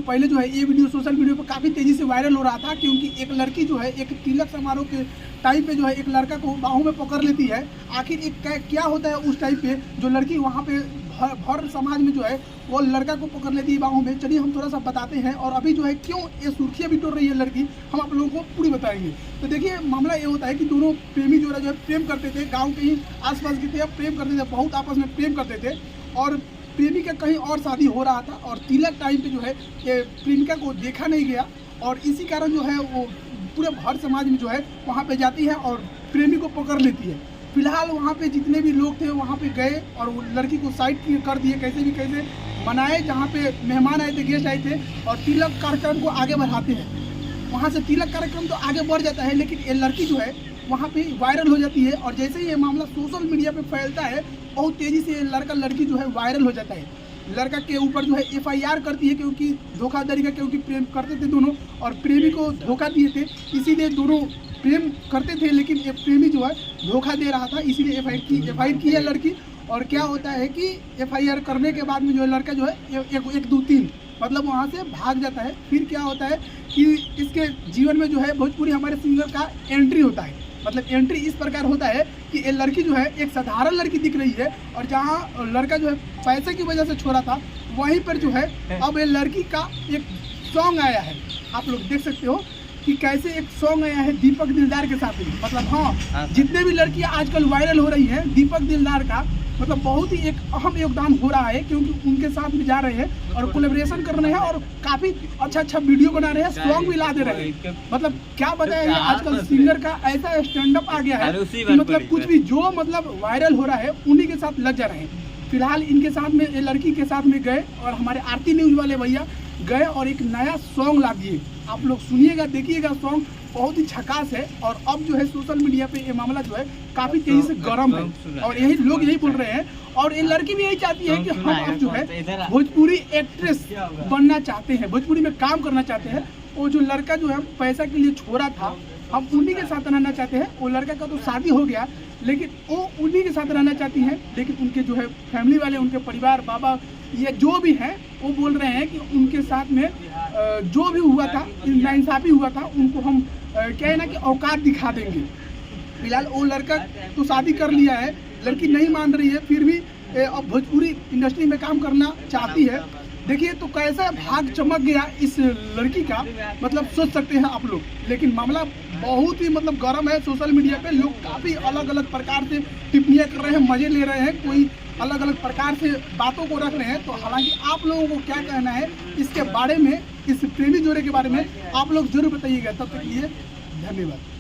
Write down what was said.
पहले जो है ये वीडियो सोशल मीडिया पर काफ़ी तेज़ी से वायरल हो रहा था, क्योंकि एक लड़की जो है एक तिलक समारोह के टाइम पे जो है एक लड़का को बाहों में पकड़ लेती है। आखिर एक क्या होता है उस टाइम पे जो लड़की वहाँ पे भर समाज में जो है वो लड़का को पकड़ लेती है बाहों में। चलिए हम थोड़ा सा बताते हैं, और अभी जो है क्यों ये सुर्खियाँ भी टोड़ रही है लड़की, हम आप लोगों को पूरी बताएंगे। तो देखिए मामला ये होता है कि दोनों प्रेमी जो है प्रेम करते थे, गाँव के ही आसपास के थे, प्रेम करते थे, बहुत आपस में प्रेम करते थे, और प्रेमी का कहीं और शादी हो रहा था, और तिलक टाइम पे जो है ये प्रेमिका को देखा नहीं गया, और इसी कारण जो है वो पूरे भर समाज में जो है वहाँ पे जाती है और प्रेमी को पकड़ लेती है। फिलहाल वहाँ पे जितने भी लोग थे वहाँ पे गए और वो लड़की को साइड कर दिए, कैसे भी कैसे मनाए, जहाँ पे मेहमान आए थे, गेस्ट आए थे, और तिलक कार्यक्रम को आगे बढ़ाते हैं। वहाँ से तिलक कार्यक्रम तो आगे बढ़ जाता है, लेकिन ये लड़की जो है वहाँ पे वायरल हो जाती है, और जैसे ही ये मामला सोशल मीडिया पे फैलता है बहुत तेज़ी से लड़का लड़की जो है वायरल हो जाता है। लड़का के ऊपर जो है FIR करती है, क्योंकि धोखाधड़ी का, क्योंकि प्रेम करते थे दोनों और प्रेमी को धोखा दिए थे, इसीलिए दोनों प्रेम करते थे, लेकिन ये प्रेमी जो है धोखा दे रहा था, इसीलिए FIR की है लड़की। और क्या होता है कि FIR करने के बाद में जो है लड़का जो है 1 2 3 मतलब वहाँ से भाग जाता है। फिर क्या होता है कि इसके जीवन में जो है भोजपुरी हमारे सिंगर का एंट्री होता है। मतलब एंट्री इस प्रकार होता है कि ये लड़की जो है एक साधारण लड़की दिख रही है, और जहाँ लड़का जो है पैसे की वजह से छोड़ा था, वहीं पर जो है अब ये लड़की का एक सॉन्ग आया है। आप लोग देख सकते हो कि कैसे एक सॉन्ग आया है दीपक दिलदार के साथ में। मतलब हाँ, जितने भी लड़कियाँ आजकल वायरल हो रही हैं, दीपक दिलदार का मतलब बहुत ही एक अहम योगदान हो रहा है, क्योंकि उनके साथ में जा रहे हैं और कोलैबोरेशन कर रहे हैं, और काफ़ी अच्छा वीडियो बना रहे हैं, सॉन्ग भी ला दे रहे हैं। मतलब क्या बताया, आजकल सिंगर का ऐसा स्टैंड अप आ गया है कि मतलब कुछ भी जो मतलब वायरल हो रहा है उन्हीं के साथ लग जा रहे हैं। फिलहाल इनके साथ में, ये लड़की के साथ में गए और हमारे आरती न्यूज़ वाले भैया गए और एक नया सॉन्ग ला दिए। आप लोग सुनिएगा, देखिएगा, सॉन्ग बहुत ही झकास है। और अब जो है सोशल मीडिया पे ये मामला जो है काफ़ी तेज़ी से गर्म है, और यही लोग यही बोल रहे हैं, और ये लड़की भी यही चाहती है कि हम अब जो है भोजपुरी एक्ट्रेस बनना चाहते हैं, भोजपुरी में काम करना चाहते हैं। वो जो लड़का जो है पैसा के लिए छोड़ा था, हम उन्हीं के साथ रहना चाहते हैं। वो लड़का का तो शादी हो गया, लेकिन वो उन्हीं के साथ रहना चाहती हैं, लेकिन उनके जो है फैमिली वाले, उनके परिवार, बाबा या जो भी हैं, वो बोल रहे हैं कि उनके साथ में जो भी हुआ था, नाइंसाफ़ी हुआ था, उनको हम क्या है ना कि औकात दिखा देंगे। फिलहाल वो लड़का तो शादी कर लिया है, लड़की नहीं मान रही है, फिर भी अब भोजपुरी इंडस्ट्री में काम करना चाहती है। देखिए तो कैसा भाग चमक गया इस लड़की का, मतलब सोच सकते हैं आप लोग। लेकिन मामला बहुत ही मतलब गर्म है। सोशल मीडिया पे लोग काफ़ी अलग अलग प्रकार से टिप्पणियाँ कर रहे हैं, मज़े ले रहे हैं, कोई अलग अलग प्रकार से बातों को रख रहे हैं। तो हालांकि आप लोगों को क्या कहना है इसके बारे में, इस प्रेमी जोड़े के बारे में, आप लोग जरूर बताइएगा। तब तक के लिए धन्यवाद।